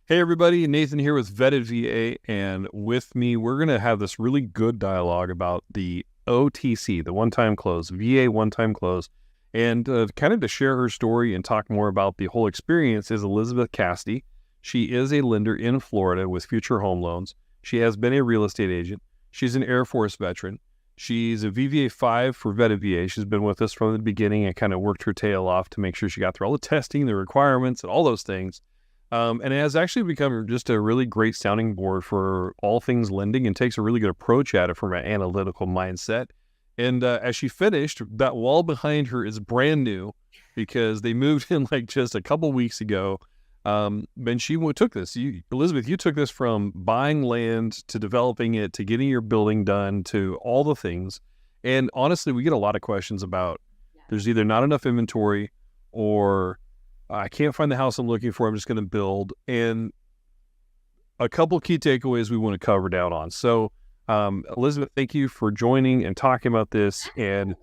Hey everybody, Nathan here with Vetted VA, and with me, we're going to have this really good dialogue about the OTC, the one-time close, VA one-time close, and kind of to share her story and talk more about the whole experience is Elizabeth Cassidy. She is a lender in Florida with Future Home Loans. She has been a real estate agent. She's an Air Force veteran. She's a VVA 5 for Vetted VA. She's been with us from the beginning and kind of worked her tail off to make sure she got through all the testing, the requirements, and all those things. And it has actually become just a really great sounding board for all things lending and takes a really good approach at it from an analytical mindset. And as she finished, that wall behind her is brand new because they moved in like just a couple weeks ago. And she took this. Elizabeth, you took this from buying land to developing it to getting your building done to all the things. And honestly, we get a lot of questions about there's either not enough inventory or I can't find the house I'm looking for. I'm just going to build. And a couple key takeaways we want to cover down on. So, Elizabeth, thank you for joining and talking about this. And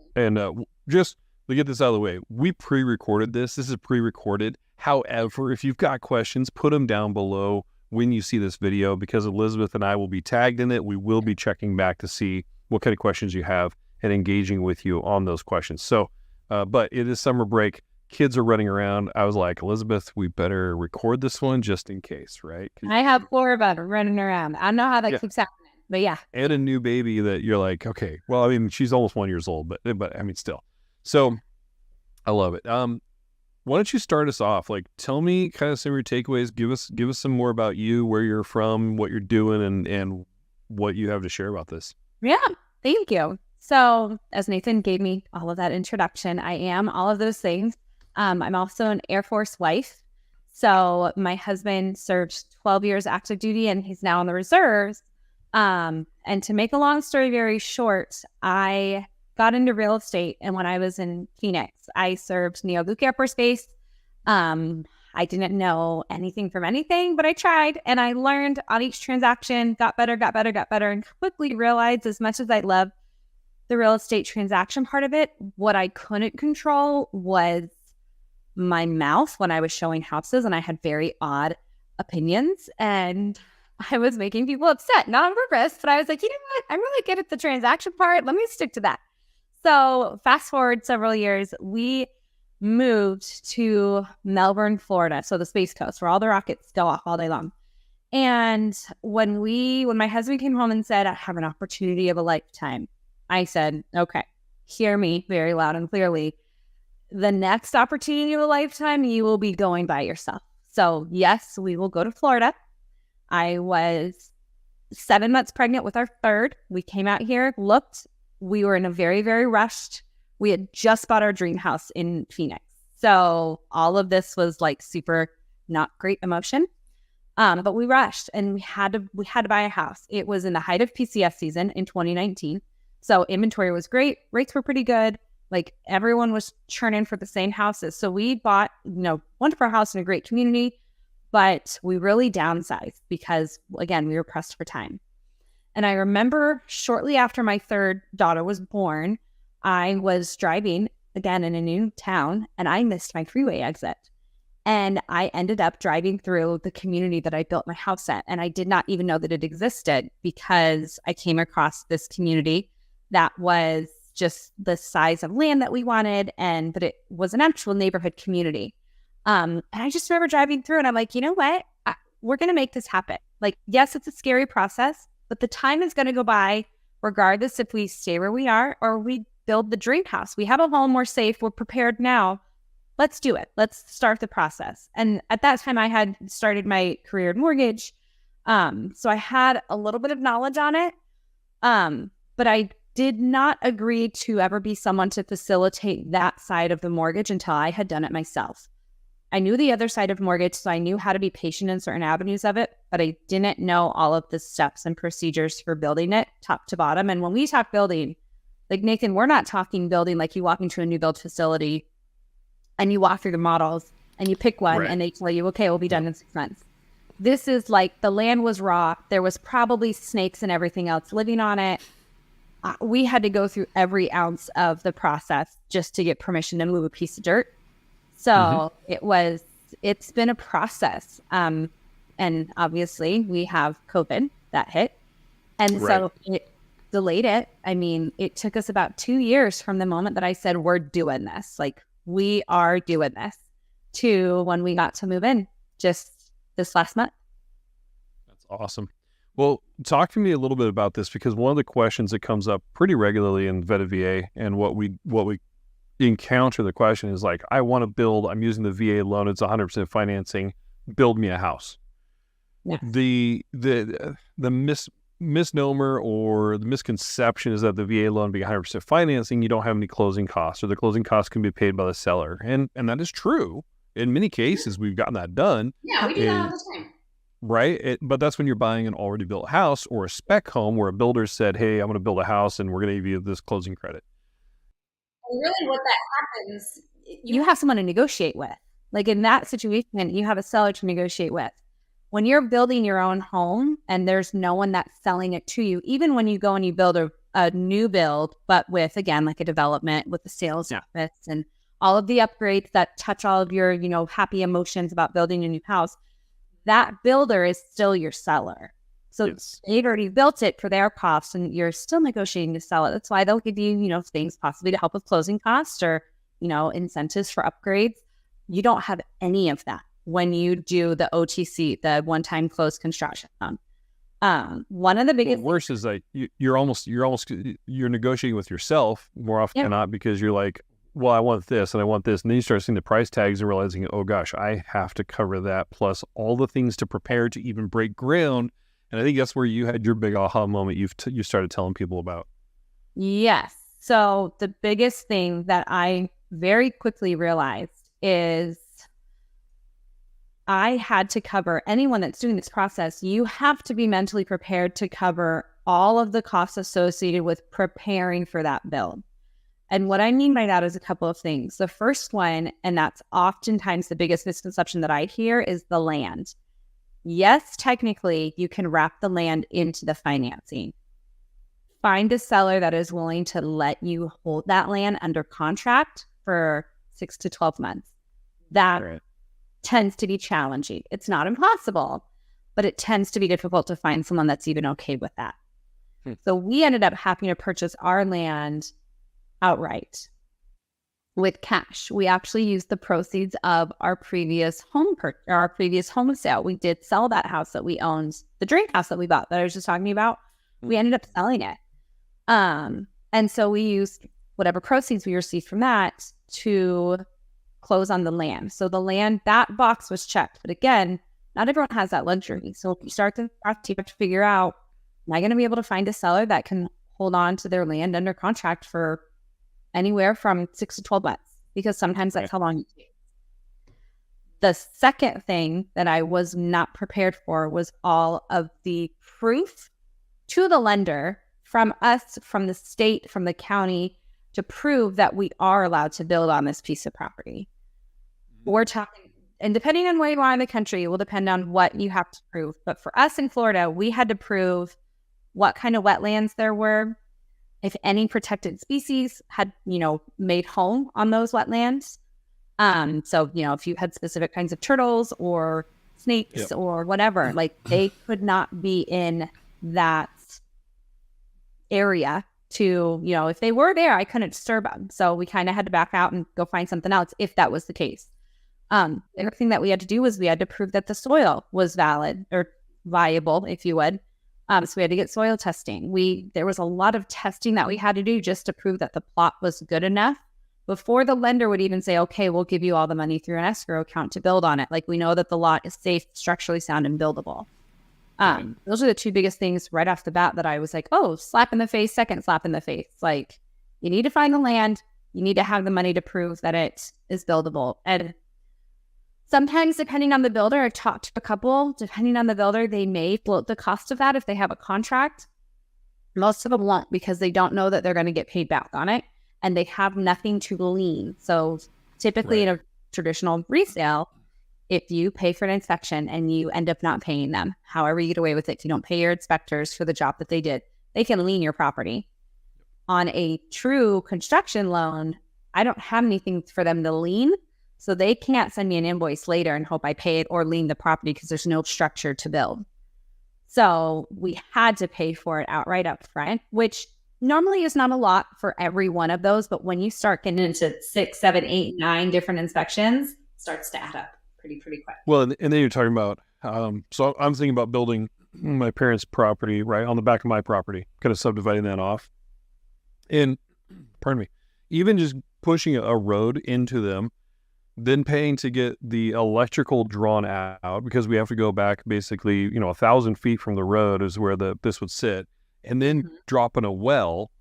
just to get this out of the way, we pre-recorded this. This is pre-recorded. However, if you've got questions, put them down below when you see this video because Elizabeth and I will be tagged in it. We will be checking back to see what kind of questions you have and engaging with you on those questions. So, but it is summer break. Kids are running around. I was like, Elizabeth, we better record this one just in case, right? I have 4 of them running around. I don't know how that keeps happening, but yeah. And a new baby that you're like, okay, well, I mean, she's almost 1 year old, but I mean, still. So I love it. Why don't you start us off? Like, tell me kind of some of your takeaways. Give us some more about you, where you're from, what you're doing, and what you have to share about this. Yeah, thank you. So as Nathan gave me all of that introduction, I am all of those things. I'm also an Air Force wife. So my husband served 12 years active duty and he's now in the reserves. And to make a long story very short, I got into real estate. And when I was in Phoenix, I served Neo-Luke Air Force Base. I didn't know anything from anything, but I tried and I learned on each transaction, got better, and quickly realized as much as I love the real estate transaction part of it, what I couldn't control was my mouth when I was showing houses, and I had very odd opinions and I was making people upset, not on purpose, but I was like, you know what? I'm really good at the transaction part. Let me stick to that. So fast forward several years, we moved to Melbourne, Florida. So the Space Coast where all the rockets go off all day long. And when my husband came home and said, I have an opportunity of a lifetime, I said, okay, hear me very loud and clearly. The next opportunity of a lifetime, you will be going by yourself. So yes, we will go to Florida. I was 7 months pregnant with our third. We came out here, looked. We were in a very, very rushed. We had just bought our dream house in Phoenix. So all of this was like super not great emotion. But we rushed and we had to buy a house. It was in the height of PCS season in 2019. So inventory was great. Rates were pretty good. Like everyone was churning for the same houses. So we bought, wonderful house in a great community, but we really downsized because again, we were pressed for time. And I remember shortly after my third daughter was born, I was driving again in a new town and I missed my freeway exit. And I ended up driving through the community that I built my house at. And I did not even know that it existed because I came across this community that was just the size of land that we wanted, but it was an actual neighborhood community. And I just remember driving through and I'm like, you know what? We're going to make this happen. Like, yes, it's a scary process, but the time is going to go by regardless if we stay where we are or we build the dream house. We have a home, we're safe, we're prepared now. Let's do it. Let's start the process. And at that time I had started my career in mortgage. So I had a little bit of knowledge on it. But I did not agree to ever be someone to facilitate that side of the mortgage until I had done it myself. I knew the other side of mortgage, so I knew how to be patient in certain avenues of it, but I didn't know all of the steps and procedures for building it top to bottom. And when we talk building, like Nathan, we're not talking building like you walk into a new build facility and you walk through the models and you pick one and they tell you, okay, we'll be done in 6 months. This is like the land was raw. There was probably snakes and everything else living on it. We had to go through every ounce of the process just to get permission to move a piece of dirt. So it's been a process. And obviously we have COVID that hit. And Right. so it delayed it. I mean, it took us about 2 years from the moment that I said, we're doing this, like we are doing this, to when we got to move in just this last month. That's awesome. Well, talk to me a little bit about this, because one of the questions that comes up pretty regularly in Veta VA, and what we encounter, the question is like, I want to build, I'm using the VA loan, it's 100% financing, build me a house. Yeah. The misnomer or the misconception is that the VA loan being 100% financing, you don't have any closing costs, or the closing costs can be paid by the seller. And that is true. In many cases, we've gotten that done. Yeah, we do that all the time. Right. But that's when you're buying an already built house or a spec home where a builder said, hey, I'm going to build a house and we're going to give you this closing credit. And really what that happens, you have someone to negotiate with. Like in that situation, you have a seller to negotiate with. When you're building your own home and there's no one that's selling it to you, even when you go and you build a new build, but with, again, like a development with the sales office and all of the upgrades that touch all of your, happy emotions about building a new house, that builder is still your seller. So they've already built it for their costs and you're still negotiating to sell it. That's why they'll give you, things possibly to help with closing costs or, incentives for upgrades. You don't have any of that when you do the OTC, the one-time close construction loan. One of the biggest worse is that you're negotiating with yourself more often than not, because you're like, well, I want this and I want this. And then you start seeing the price tags and realizing, oh gosh, I have to cover that, plus all the things to prepare to even break ground. And I think that's where you had your big aha moment you started telling people about. Yes. So the biggest thing that I very quickly realized is I had to cover anyone that's doing this process. You have to be mentally prepared to cover all of the costs associated with preparing for that build. And what I mean by that is a couple of things. The first one, and that's oftentimes the biggest misconception that I hear, is the land. Yes, technically, you can wrap the land into the financing. Find a seller that is willing to let you hold that land under contract for 6 to 12 months. That tends to be challenging. It's not impossible, but it tends to be difficult to find someone that's even okay with that. So we ended up having to purchase our land outright with cash. We actually used the proceeds of our previous home sale. We did sell that house that we owned, the dream house that we bought that I was just talking about. We ended up selling it. And so we used whatever proceeds we received from that to close on the land. So the land, that box was checked. But again, not everyone has that luxury. So if you start the process, you have to figure out, am I going to be able to find a seller that can hold on to their land under contract for anywhere from 6 to 12 months? Because sometimes that's how long it takes. The second thing that I was not prepared for was all of the proof to the lender from us, from the state, from the county, to prove that we are allowed to build on this piece of property. We're talking, and depending on where you are in the country, it will depend on what you have to prove. But for us in Florida, we had to prove what kind of wetlands there were, if any protected species had, made home on those wetlands. So, if you had specific kinds of turtles or snakes or whatever, like they could not be in that area to, if they were there, I couldn't disturb them. So we kind of had to back out and go find something else if that was the case. Everything that we had to do was we had to prove that the soil was valid or viable, if you would. So we had to get soil testing. There was a lot of testing that we had to do just to prove that the plot was good enough before the lender would even say, okay, we'll give you all the money through an escrow account to build on it. Like, we know that the lot is safe, structurally sound, and buildable. Those are the two biggest things right off the bat that I was like, oh, slap in the face, second slap in the face. Like, you need to find the land. You need to have the money to prove that it is buildable. And sometimes, depending on the builder, I've talked to a couple, depending on the builder, they may float the cost of that if they have a contract. Most of them won't, because they don't know that they're going to get paid back on it, and they have nothing to lien. So typically in a traditional resale, if you pay for an inspection and you end up not paying them, however you get away with it, if you don't pay your inspectors for the job that they did, they can lien your property. On a true construction loan, I don't have anything for them to lien. So they can't send me an invoice later and hope I pay it or lien the property because there's no structure to build. So we had to pay for it outright up front, which normally is not a lot for every one of those. But when you start getting into 6, 7, 8, 9 different inspections, it starts to add up pretty quick. Well, and then you're talking about, so I'm thinking about building my parents' property right on the back of my property, kind of subdividing that off. And, pardon me, even just pushing a road into them, then paying to get the electrical drawn out because we have to go back basically, 1,000 feet from the road is where this would sit, and then dropping a well,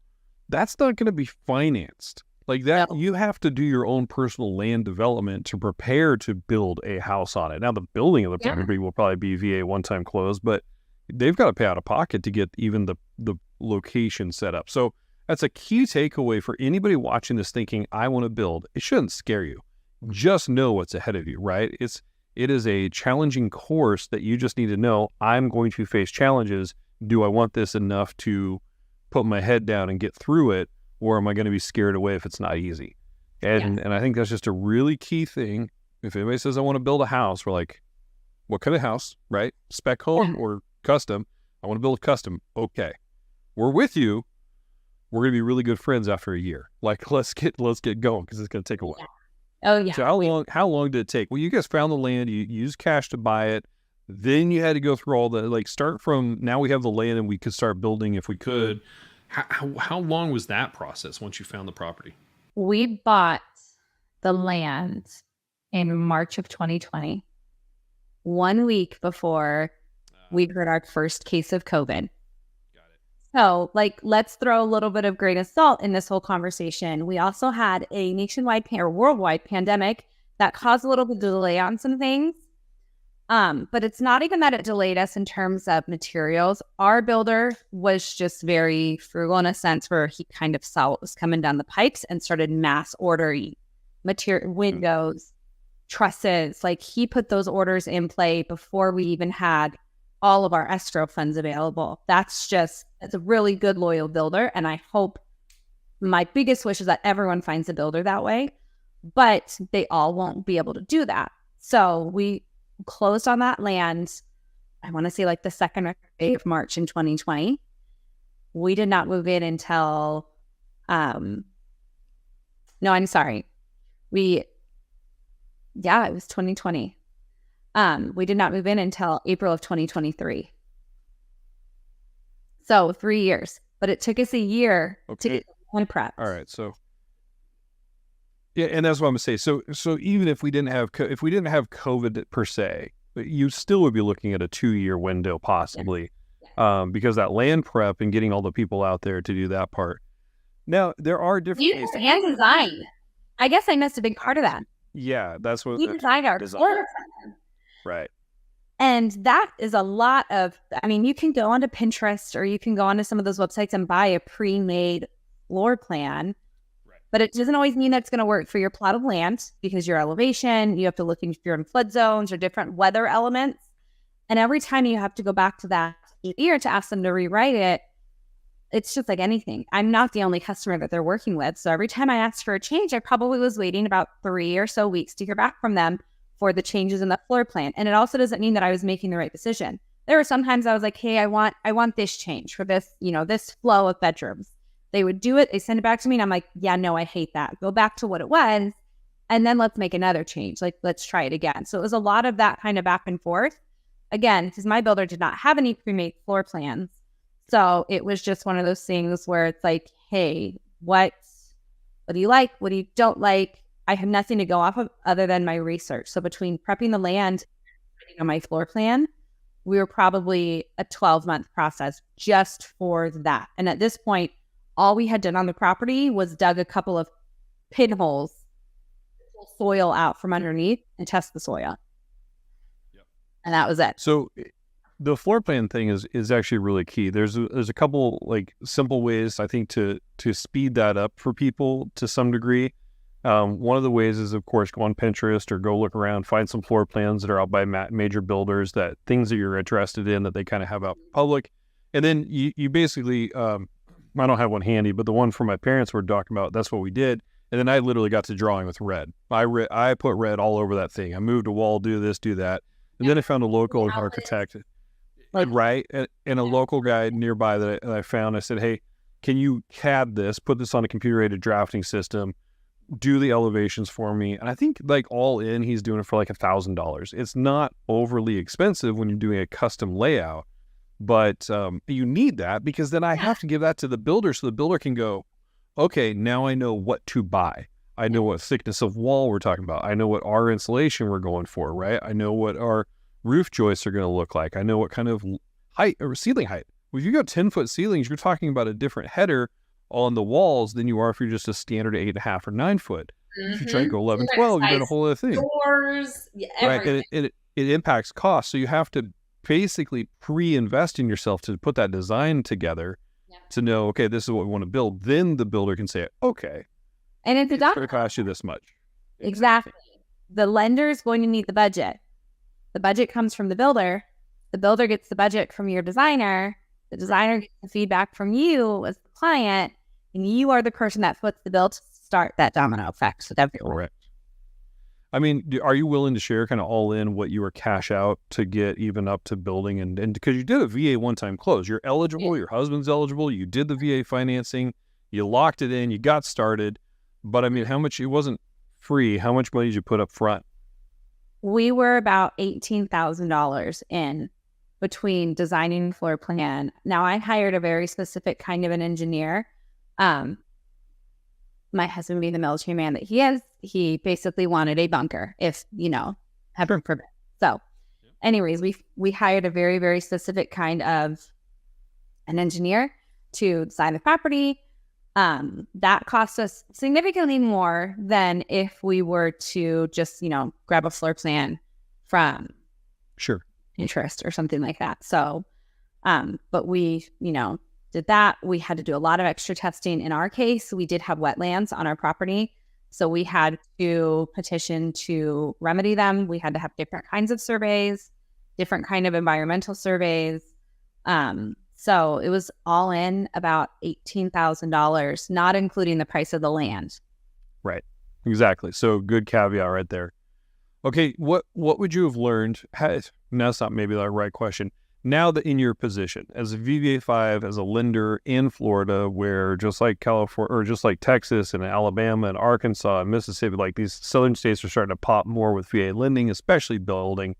that's not going to be financed like that. No. You have to do your own personal land development to prepare to build a house on it. Now, the building of the property will probably be VA one-time close, but they've got to pay out of pocket to get even the location set up. So that's a key takeaway for anybody watching this thinking, I want to build. It shouldn't scare you. Just know what's ahead of you, right? It is a challenging course that you just need to know, I'm going to face challenges. Do I want this enough to put my head down and get through it? Or am I going to be scared away if it's not easy? And I think that's just a really key thing. If anybody says, I want to build a house, we're like, what kind of house, right? Spec home or custom? I want to build a custom. Okay. We're with you. We're going to be really good friends after a year. Like, let's get going because it's going to take a while. Oh, yeah. So how long did it take? Well, you guys found the land, you used cash to buy it. Then you had to go through all the, start from, now we have the land and we could start building if we could. How long was that process once you found the property? We bought the land in March of 2020, 1 week before we heard our first case of COVID. So, let's throw a little bit of grain of salt in this whole conversation. We also had a nationwide or worldwide pandemic that caused a little bit of delay on some things. But it's not even that it delayed us in terms of materials. Our builder was just very frugal in a sense where he kind of saw what was coming down the pipes and started mass ordering material, windows, trusses. He put those orders in play before we even had all of our escrow funds available. That's a really good, loyal builder. And I hope, my biggest wish is that everyone finds a builder that way, but they all won't be able to do that. So we closed on that land, I want to say the second day of March in 2020. We did not move in until, no, I'm sorry. It was 2020. We did not move in until April of 2023. So 3 years, but it took us a year to get one prep. All right. So, yeah. And that's what I'm gonna say. So even if we didn't have COVID per se, you still would be looking at a 2-year window possibly, because that land prep and getting all the people out there to do that part. Now there are different ways and design. I guess I missed a big part of that. Yeah. That's what we designed our floor plan. Right. And that is a lot of, you can go onto Pinterest or you can go onto some of those websites and buy a pre-made floor plan, but it doesn't always mean that's going to work for your plot of land because your elevation, you have to look if you're in flood zones or different weather elements. And every time you have to go back to that year to ask them to rewrite it, it's just like anything. I'm not the only customer that they're working with. So every time I asked for a change, I probably was waiting about 3 or so weeks to hear back from them for the changes in the floor plan. And it also doesn't mean that I was making the right decision. There were sometimes I was like, hey, I want this change for this, this flow of bedrooms. They would do it. They send it back to me. And I'm like, yeah, no, I hate that. Go back to what it was. And then let's make another change. Let's try it again. So it was a lot of that kind of back and forth. Again, because my builder did not have any pre-made floor plans. So it was just one of those things where it's like, hey, what do you like? What do you don't like? I have nothing to go off of other than my research. So between prepping the land and on my floor plan, we were probably a 12-month process just for that. And at this point, all we had done on the property was dug a couple of pinholes, pull soil out from underneath and test the soil. Yep. And that was it. So the floor plan thing is actually really key. There's a couple simple ways I think to speed that up for people to some degree. One of the ways is, of course, go on Pinterest or go look around, find some floor plans that are out by major builders, that things that you're interested in that they kind of have out in public. And then you basically, I don't have one handy, but the one for my parents we're talking about, that's what we did, And then I literally got to drawing with red. I put red all over that thing. I moved a wall, do this, do that. And then I found a local architect, right? And a local guy nearby that I found. I said, hey, can you CAD this, put this on a computer-aided drafting system, do the elevations for me? And I think like all in, he's doing it for like $1,000. It's not overly expensive when you're doing a custom layout, but you need that because then I have to give that to the builder so the builder can go, okay, now I know what to buy. I know what thickness of wall we're talking about. I know what our insulation we're going for, right? I know what our roof joists are going to look like. I know what kind of height or ceiling height. If you go 10-foot ceilings, you're talking about a different header on the walls than you are if you're just a standard 8.5 or 9 foot. If you try to go 11, 12, you got a whole other thing. Doors, right? And it impacts cost. So you have to basically pre-invest in yourself to put that design together to know, okay, this is what we want to build. Then the builder can say, okay, and it's going to cost you this much. Exactly. The lender is going to need the budget. The budget comes from the builder. The builder gets the budget from your designer. The designer gets the feedback from you as the client, and you are the person that puts the bill to start that domino effect with everyone. Correct. I mean, are you willing to share kind of all in what you were cash out to get even up to building? And because you did a VA one-time close, you're eligible, your husband's eligible, you did the VA financing, you locked it in, you got started. But I mean, how much, it wasn't free. How much money did you put up front? We were about $18,000 in between designing the floor plan. Now I hired a very specific kind of an engineer. My husband being the military man that he is, he basically wanted a bunker if, heaven forbid. So anyways, we hired a very, very specific kind of an engineer to design the property. That cost us significantly more than if we were to just, grab a floor plan from Pinterest or something like that. So, but we, did that. We had to do a lot of extra testing. In our case, we did have wetlands on our property. So we had to petition to remedy them. We had to have different kinds of surveys, different kind of environmental surveys. So it was all in about $18,000, not including the price of the land. Right. Exactly. So good caveat right there. Okay. What would you have learned? Now that's not maybe the right question. Now that in your position as a VVA5, as a lender in Florida, where just like California or just like Texas and Alabama and Arkansas and Mississippi, like these southern states are starting to pop more with VA lending, especially building.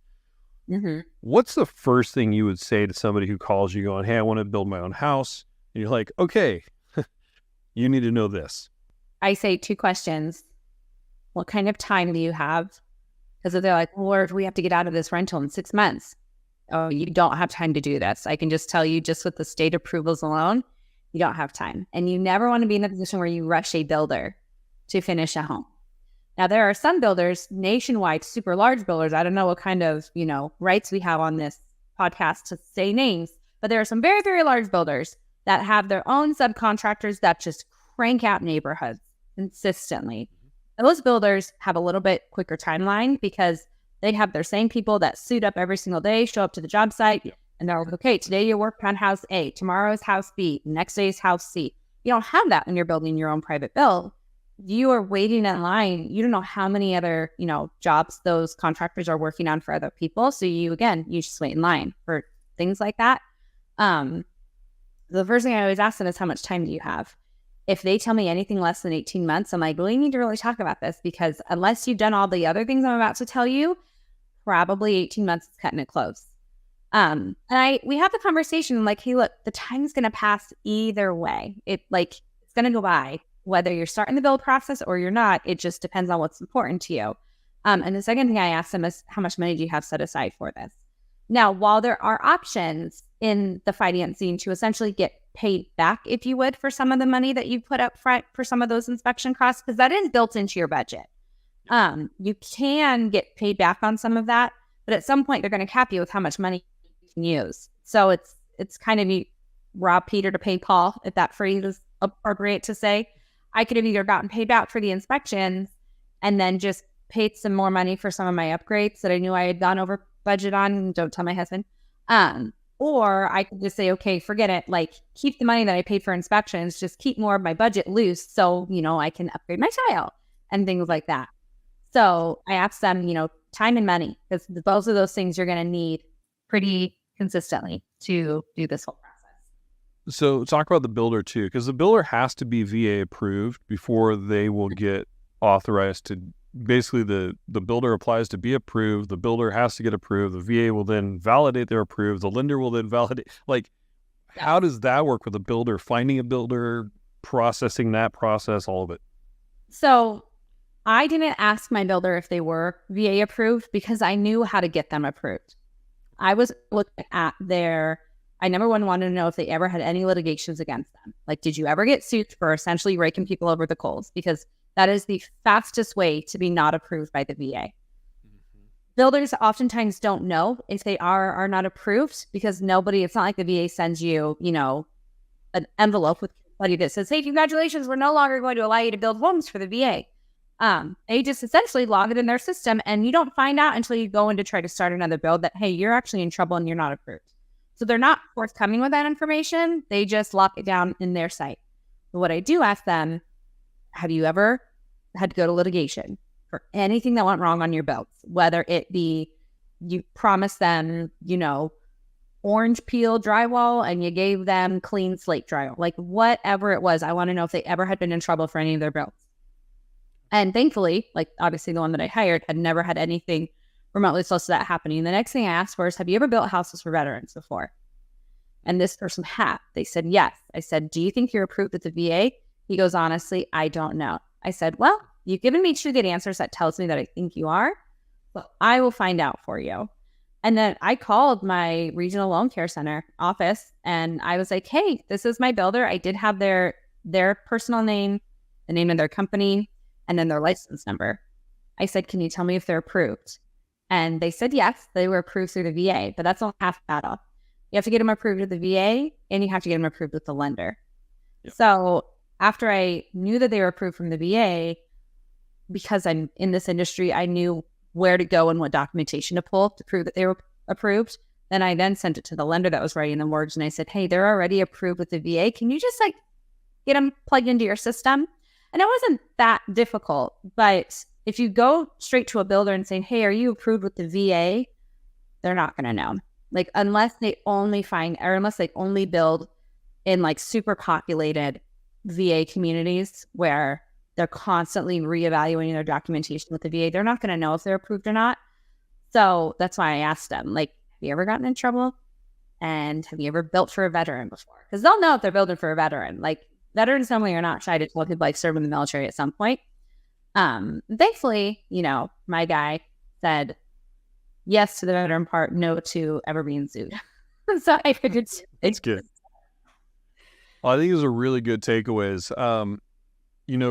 Mm-hmm. What's the first thing you would say to somebody who calls you going, hey, I want to build my own house? And you're like, okay, you need to know this. I say 2 questions. What kind of time do you have? Because if they're like, Lord, we have to get out of this rental in 6 months. Oh, you don't have time to do this. I can just tell you, just with the state approvals alone, you don't have time. And you never want to be in a position where you rush a builder to finish a home. Now, there are some builders, nationwide, super large builders. I don't know what kind of, rights we have on this podcast to say names, but there are some very, very large builders that have their own subcontractors that just crank out neighborhoods consistently. And those builders have a little bit quicker timeline because they have their same people that suit up every single day, show up to the job site, and they're like, okay, today you're working on house A, tomorrow is house B, next day is house C. You don't have that when you're building your own private build. You are waiting in line. You don't know how many other, jobs those contractors are working on for other people. So you just wait in line for things like that. The first thing I always ask them is, how much time do you have? If they tell me anything less than 18 months, I'm like, well, you need to really talk about this, because unless you've done all the other things I'm about to tell you, probably 18 months is cutting it close. And we have the conversation like, hey, look, the time's going to pass either way. It's going to go by. Whether you're starting the build process or you're not, it just depends on what's important to you. And the second thing I asked them is, how much money do you have set aside for this? Now, while there are options in the financing to essentially get paid back, if you would, for some of the money that you put up front for some of those inspection costs, because that is built into your budget. You can get paid back on some of that, but at some point they're going to cap you with how much money you can use. So it's kind of you rob Peter to pay Paul, if that phrase is appropriate to say. I could have either gotten paid back for the inspections and then just paid some more money for some of my upgrades that I knew I had gone over budget on. Don't tell my husband. Or I could just say, okay, forget it. Like, keep the money that I paid for inspections, just keep more of my budget loose so, I can upgrade my tile and things like that. So I asked them, time and money, because those are those things you're going to need pretty consistently to do this whole process. So talk about the builder too, because the builder has to be VA approved before they will get authorized to, basically the builder applies to be approved. The builder has to get approved. The VA will then validate they're approved. The lender will then validate. Like, how does that work with a builder? Finding a builder, processing that process, all of it. So I didn't ask my builder if they were VA approved because I knew how to get them approved. I was looking at I number one wanted to know if they ever had any litigations against them. Like, did you ever get sued for essentially raking people over the coals? Because that is the fastest way to be not approved by the VA. Mm-hmm. Builders oftentimes don't know if they are or not approved because it's not like the VA sends you, an envelope with somebody that says, hey, congratulations, we're no longer going to allow you to build homes for the VA. They just essentially log it in their system, and you don't find out until you go in to try to start another build that, hey, you're actually in trouble and you're not approved. So they're not forthcoming with that information. They just lock it down in their site. But what I do ask them, have you ever had to go to litigation for anything that went wrong on your builds? Whether it be you promised them, orange peel drywall and you gave them clean slate drywall, like whatever it was, I want to know if they ever had been in trouble for any of their builds. And thankfully, like obviously the one that I hired had never had anything remotely close to that happening. The next thing I asked for is, have you ever built houses for veterans before? And this person had. They said, yes. I said, do you think you're approved with the VA? He goes, honestly, I don't know. I said, well, you've given me 2 good answers. That tells me that I think you are. But I will find out for you. And then I called my regional loan care center office and I was like, hey, this is my builder. I did have their personal name, the name of their company, and then their license number. I said, can you tell me if they're approved? And they said, yes, they were approved through the VA, but that's not half the battle. You have to get them approved with the VA and you have to get them approved with the lender. Yep. So after I knew that they were approved from the VA, because I'm in this industry, I knew where to go and what documentation to pull to prove that they were approved. Then I sent it to the lender that was writing the mortgage and I said, hey, they're already approved with the VA. Can you just get them plugged into your system? And it wasn't that difficult, but if you go straight to a builder and say, hey, are you approved with the VA? They're not going to know. Like, unless they only build in super populated VA communities where they're constantly reevaluating their documentation with the VA, they're not going to know if they're approved or not. So that's why I asked them, have you ever gotten in trouble? And have you ever built for a veteran before? Because they'll know if they're building for a veteran. Veterans normally are not shy to tell people serve in the military at some point. Thankfully, my guy said yes to the veteran part, no to ever being sued. So I figured it's good. Well, I think those are really good takeaways.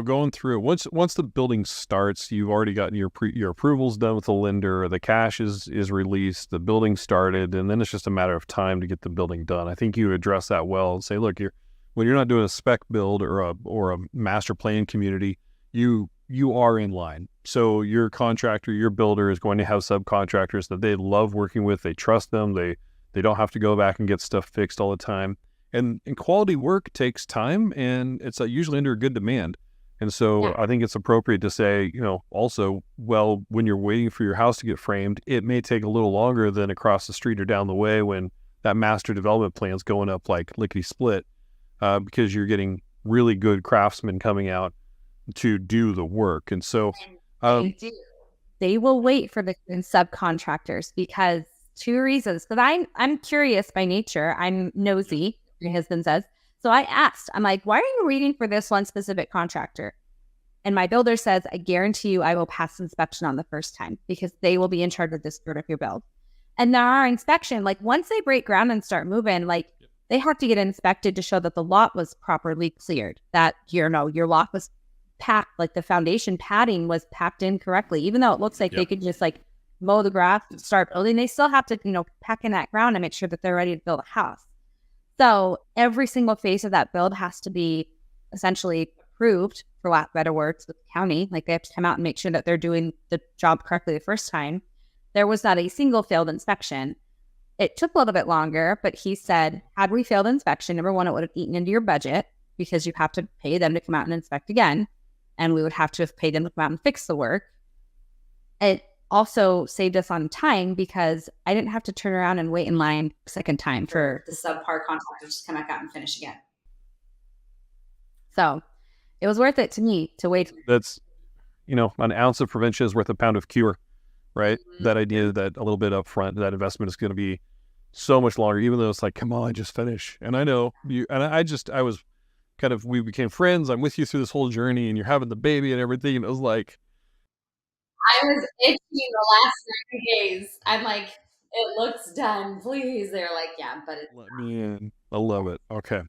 Going through once the building starts, you've already gotten your approvals done with the lender, the cash is released, the building started, and then it's just a matter of time to get the building done. I think you address that well and say, look, when you're not doing a spec build or a master plan community, you are in line. So your contractor, your builder is going to have subcontractors that they love working with. They trust them. They don't have to go back and get stuff fixed all the time. And quality work takes time, and it's usually under good demand. And so yeah. I think it's appropriate to say, also, well, when you're waiting for your house to get framed, it may take a little longer than across the street or down the way when that master development plan is going up like lickety split, because you're getting really good craftsmen coming out to do the work. And so they will wait for the subcontractors because 2 reasons. Because I'm curious by nature. I'm nosy, my husband says. So I asked, I'm like, why are you waiting for this one specific contractor? And my builder says, I guarantee you I will pass inspection on the first time because they will be in charge of this part of your build. And now our inspection, once they break ground and start moving, they have to get inspected to show that the lot was properly cleared, that, your lot was packed, the foundation padding was packed in correctly. Even though it looks like they could just mow the grass and start building, they still have to, pack in that ground and make sure that they're ready to build a house. So every single phase of that build has to be essentially approved, for lack of better words, with the county. They have to come out and make sure that they're doing the job correctly the first time. There was not a single failed inspection. It took a little bit longer, but he said, had we failed inspection, number one, it would have eaten into your budget because you have to pay them to come out and inspect again. And we would have to have paid them to come out and fix the work. It also saved us on time because I didn't have to turn around and wait in line a second time for the subpar contractor to just come back out and finish again. So it was worth it to me to wait. That's, an ounce of prevention is worth a pound of cure, right? Mm-hmm. That idea that a little bit up front, that investment is going to be so much longer, even though it's like, come on, just finish. And I know you, and I was kind of, we became friends. I'm with you through this whole journey and you're having the baby and everything. And it was like, I was itchy the last 90 days. I'm like, it looks done, please. They're like, yeah, but it's let me in. I love it. Okay.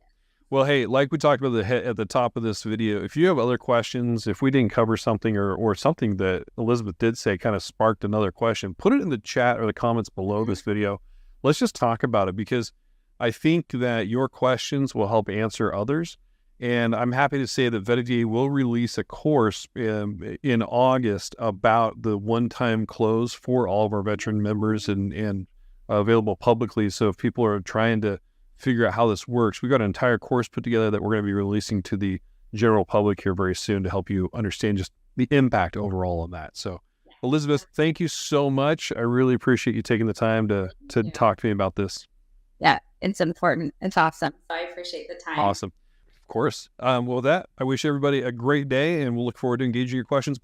Well, hey, like we talked about at the top of this video, if you have other questions, if we didn't cover something or something that Elizabeth did say kind of sparked another question, put it in the chat or the comments below this video. Let's just talk about it because I think that your questions will help answer others. And I'm happy to say that VETA will release a course in August about the one-time close for all of our veteran members and available publicly. So if people are trying to figure out how this works, we've got an entire course put together that we're going to be releasing to the general public here very soon to help you understand just the impact overall of that. So Elizabeth, thank you so much. I really appreciate you taking the time to talk to me about this. Yeah, it's important. It's awesome. So I appreciate the time. Awesome. Of course. Well, with that, I wish everybody a great day and we'll look forward to engaging your questions.